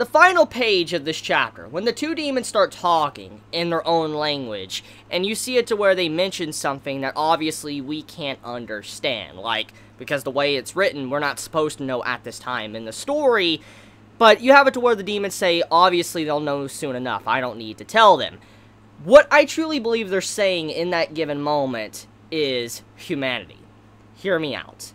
the final page of this chapter, when the two demons start talking in their own language, and you see it to where they mention something that obviously we can't understand, like, because the way it's written, we're not supposed to know at this time in the story, but you have it to where the demons say, obviously they'll know soon enough, I don't need to tell them. What I truly believe they're saying in that given moment is humanity. Hear me out.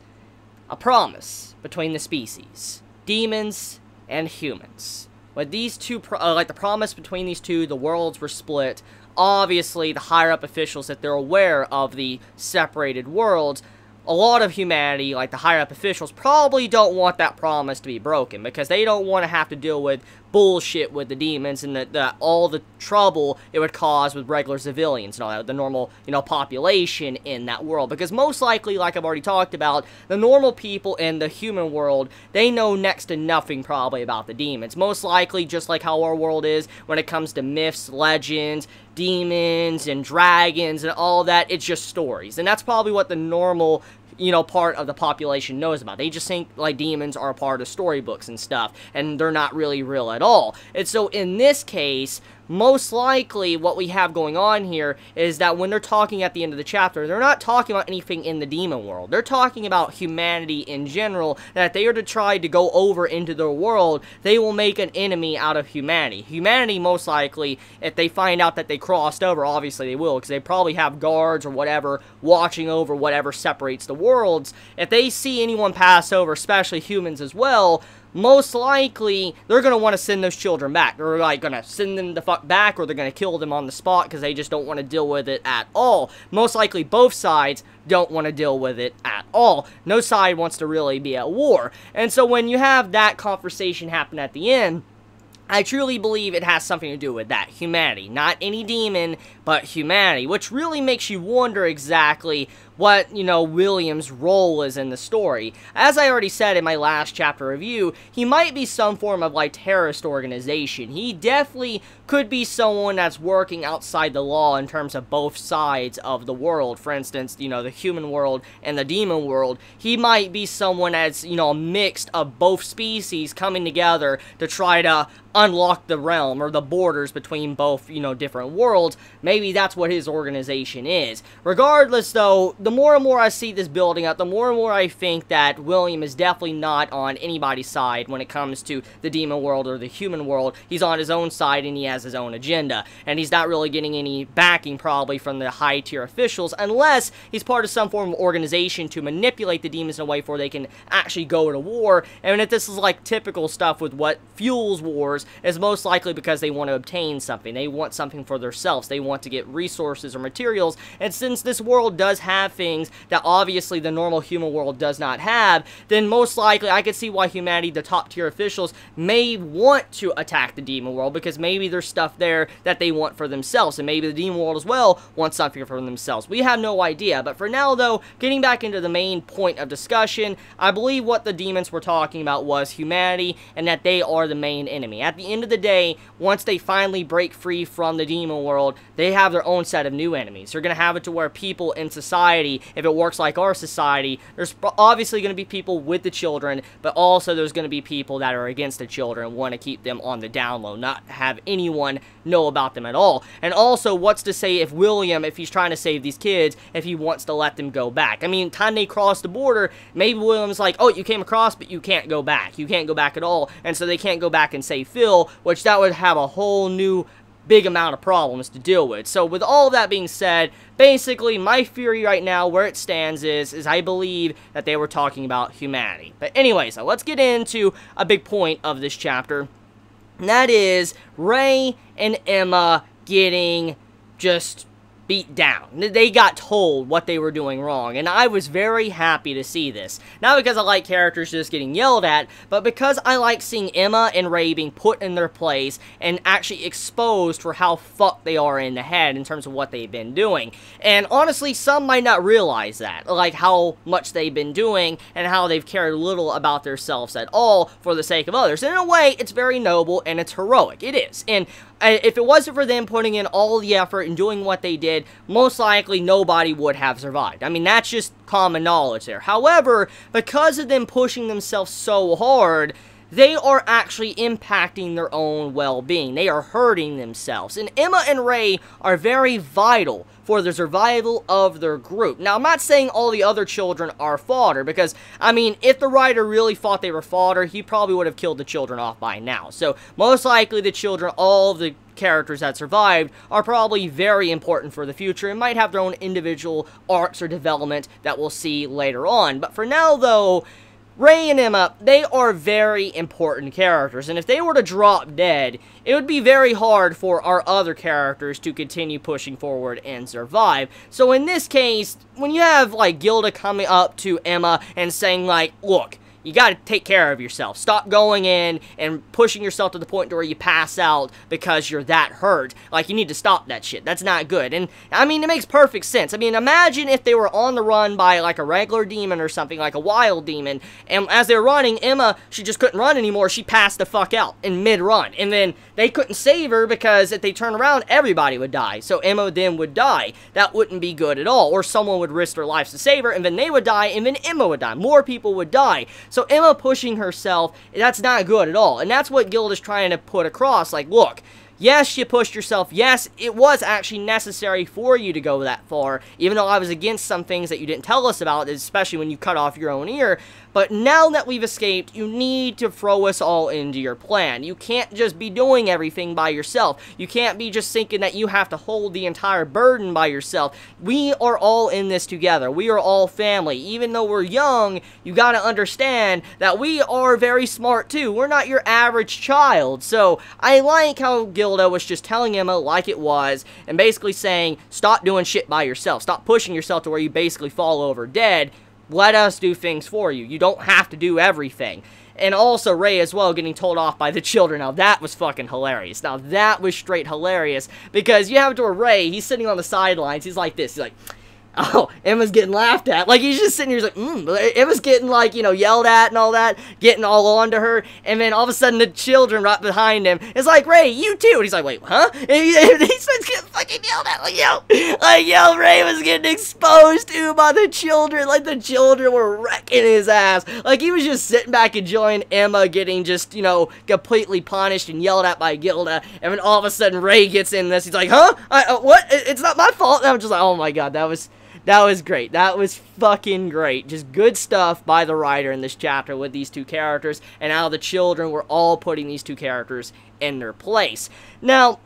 A promise between the species, demons and humans. With these two, like the promise between these two, the worlds were split. Obviously, the higher-up officials, if they're aware of the separated worlds, a lot of humanity, like the higher-up officials, probably don't want that promise to be broken, because they don't want to have to deal with bullshit with the demons and all the trouble it would cause with regular civilians and all that, the normal, population in that world. Because most likely, like I've already talked about, the normal people in the human world, they know next to nothing probably about the demons. Most likely, just like how our world is when it comes to myths, legends, demons, and dragons, and all that, it's just stories. And that's probably what the normal part of the population knows about. They just think, like, demons are a part of storybooks and stuff, and they're not really real at all. And so, in this case, most likely what we have going on here is that when they're talking at the end of the chapter, they're not talking about anything in the demon world. They're talking about humanity in general, that if they are to try to go over into their world, they will make an enemy out of humanity. Humanity, most likely, if they find out that they crossed over, obviously they will, because they probably have guards or whatever watching over whatever separates the worlds. If they see anyone pass over, especially humans as well, most likely, they're going to want to send those children back. They're, like, going to send them the fuck back, or they're going to kill them on the spot, because they just don't want to deal with it at all. Most likely, both sides don't want to deal with it at all. No side wants to really be at war. And so, when you have that conversation happen at the end, I truly believe it has something to do with that. Humanity. Not any demon, but humanity. Which really makes you wonder exactly what, William's role is in the story. As I already said in my last chapter review, he might be some form of, like, terrorist organization. He definitely could be someone that's working outside the law in terms of both sides of the world. For instance, the human world and the demon world. He might be someone that's, a mix of both species coming together to try to unlock the realm or the borders between both, different worlds. Maybe that's what his organization is. Regardless, though, the more and more I see this building up, the more and more I think that William is definitely not on anybody's side when it comes to the demon world or the human world. He's on his own side and he has his own agenda. And he's not really getting any backing probably from the high-tier officials unless he's part of some form of organization to manipulate the demons in a way where they can actually go to war. And if this is like typical stuff with what fuels wars, is most likely because they want to obtain something. They want something for themselves. They want to get resources or materials. And since this world does have things that obviously the normal human world does not have, then most likely I could see why humanity, the top tier officials, may want to attack the demon world, because maybe there's stuff there that they want for themselves, and maybe the demon world as well wants something for themselves. We have no idea. But for now, though, getting back into the main point of discussion, I believe what the demons were talking about was humanity, and that they are the main enemy. At the end of the day, once they finally break free from the demon world, they have their own set of new enemies. They're going to have it to where people in society, if it works like our society, there's obviously going to be people with the children, but also there's going to be people that are against the children and want to keep them on the down low, not have anyone know about them at all. And also, what's to say if William, if he's trying to save these kids, if he wants to let them go back? I mean, time they cross the border, maybe William's like, oh, you came across, but you can't go back. You can't go back at all, and so they can't go back and save Phil, which that would have a whole new big amount of problems to deal with. So with all of that being said, basically my theory right now where it stands is I believe that they were talking about humanity. But anyway, so let's get into a big point of this chapter, and that is Ray and Emma getting just beat down. They got told what they were doing wrong, and I was very happy to see this. Not because I like characters just getting yelled at, but because I like seeing Emma and Ray being put in their place and actually exposed for how fucked they are in the head in terms of what they've been doing. And honestly, some might not realize that, like how much they've been doing and how they've cared little about themselves at all for the sake of others. And in a way, it's very noble and it's heroic. It is. And if it wasn't for them putting in all the effort and doing what they did, most likely nobody would have survived. I mean, that's just common knowledge there. However, because of them pushing themselves so hard, they are actually impacting their own well-being. They are hurting themselves. And Emma and Ray are very vital for the survival of their group. Now, I'm not saying all the other children are fodder, because, I mean, if the writer really thought they were fodder, he probably would have killed the children off by now. So, most likely the children, all of the characters that survived, are probably very important for the future and might have their own individual arcs or development that we'll see later on. But for now, though, Ray and Emma, they are very important characters, and if they were to drop dead, it would be very hard for our other characters to continue pushing forward and survive. So in this case, when you have, like, Gilda coming up to Emma and saying, like, look, you gotta take care of yourself. Stop going in and pushing yourself to the point where you pass out because you're that hurt. Like, you need to stop that shit. That's not good. And, I mean, it makes perfect sense. I mean, imagine if they were on the run by, like, a regular demon or something, like a wild demon, and as they were running, Emma, she just couldn't run anymore. She passed the fuck out in mid-run. And then they couldn't save her because if they turned around, everybody would die. So Emma then would die. That wouldn't be good at all. Or someone would risk their lives to save her, and then they would die, and then Emma would die. More people would die. So Emma pushing herself, that's not good at all. And that's what Gilda's trying to put across. Like, look, yes, you pushed yourself. Yes, it was actually necessary for you to go that far, even though I was against some things that you didn't tell us about, especially when you cut off your own ear. But now that we've escaped, you need to throw us all into your plan. You can't just be doing everything by yourself. You can't be just thinking that you have to hold the entire burden by yourself. We are all in this together. We are all family. Even though we're young, you gotta understand that we are very smart too. We're not your average child. So I like how Gilda was just telling Emma like it was, and basically saying, stop doing shit by yourself. Stop pushing yourself to where you basically fall over dead. Let us do things for you. You don't have to do everything. And also Ray as well getting told off by the children. Now that was fucking hilarious. Now that was straight hilarious. Because you have to Ray, he's sitting on the sidelines. He's like this. He's like, oh, Emma's getting laughed at. Like, he's just sitting here, he's like, Emma's getting, like, you know, yelled at and all that, getting all onto her, and then all of a sudden the children right behind him is like, Ray, you too, and he's like, wait, huh? And he starts getting fucking yelled at, like, yo, Ray was getting exposed to by the children, like, the children were wrecking his ass, like, he was just sitting back enjoying Emma getting just, you know, completely punished and yelled at by Gilda, and then all of a sudden Ray gets in this, he's like, huh? What? It's not my fault, and I'm just like, oh my god, that was great. That was fucking great. Just good stuff by the writer in this chapter with these two characters, and how the children were all putting these two characters in their place. Now,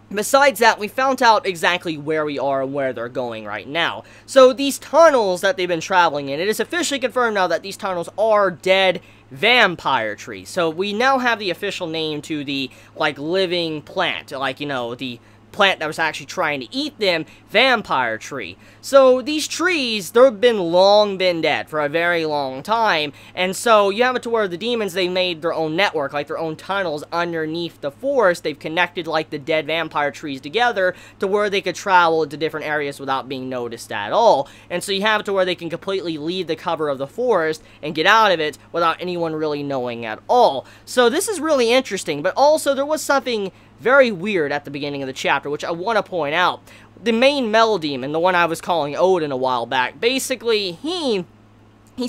besides that, we found out exactly where we are and where they're going right now. So these tunnels that they've been traveling in, it is officially confirmed now that these tunnels are dead vampire trees. So we now have the official name to the, like, living plant, like, you know, the plant that was actually trying to eat them, vampire tree. So these trees, they've long been dead for a very long time, and so you have it to where the demons, they made their own network, like their own tunnels underneath the forest. They've connected like the dead vampire trees together to where they could travel to different areas without being noticed at all. And so you have it to where they can completely leave the cover of the forest and get out of it without anyone really knowing at all. So this is really interesting, but also there was something very weird at the beginning of the chapter, which I want to point out. The main Mel demon, the one I was calling Odin a while back, basically, he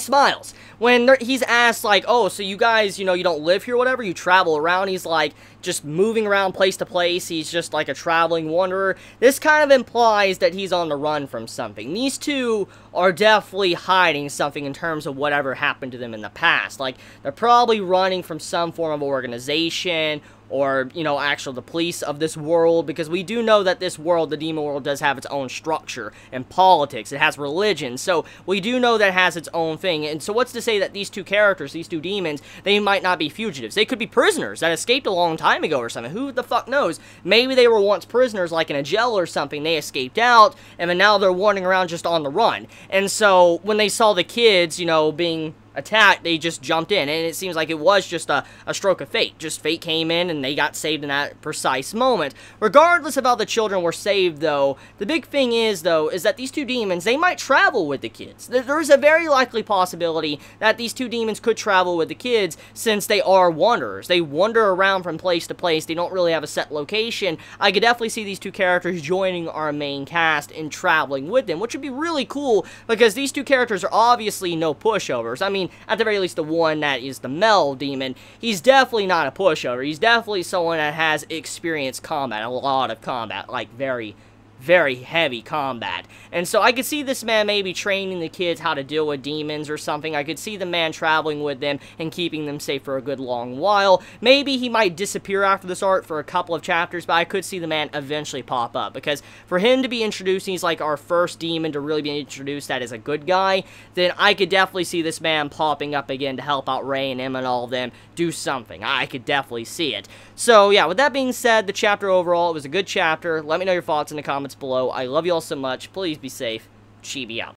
smiles. When he's asked, like, oh, so you guys, you know, you don't live here or whatever, you travel around, he's like, just moving around place to place, he's just like a traveling wanderer. This kind of implies that he's on the run from something. These two are definitely hiding something in terms of whatever happened to them in the past. Like, they're probably running from some form of organization, or, you know, actually the police of this world, because we do know that this world, the demon world, does have its own structure and politics. It has religion, so we do know that it has its own thing. And so what's to say that these two characters, these two demons, they might not be fugitives? They could be prisoners that escaped a long time ago or something. Who the fuck knows? Maybe they were once prisoners, like in a jail or something. They escaped out, and then now they're wandering around just on the run. And so when they saw the kids, you know, being attacked, they just jumped in, and it seems like it was just a stroke of fate. Just fate came in, and they got saved in that precise moment. Regardless of how the children were saved, though, the big thing is, though, is that these two demons, they might travel with the kids. There's a very likely possibility that these two demons could travel with the kids, since they are wanderers. They wander around from place to place. They don't really have a set location. I could definitely see these two characters joining our main cast and traveling with them, which would be really cool, because these two characters are obviously no pushovers. I mean, at the very least the one that is the male demon, he's definitely not a pushover. He's definitely someone that has experienced combat, a lot of combat, like very heavy combat. And so I could see this man maybe training the kids how to deal with demons or something. I could see the man traveling with them and keeping them safe for a good long while. Maybe he might disappear after this art for a couple of chapters, but I could see the man eventually pop up, because for him to be introduced, he's like our first demon to really be introduced that is a good guy, then I could definitely see this man popping up again to help out Ray and Em and all of them do something. I could definitely see it. So yeah, with that being said, the chapter overall, it was a good chapter. Let me know your thoughts in the comments below. I love you all so much. Please be safe. Chibi out.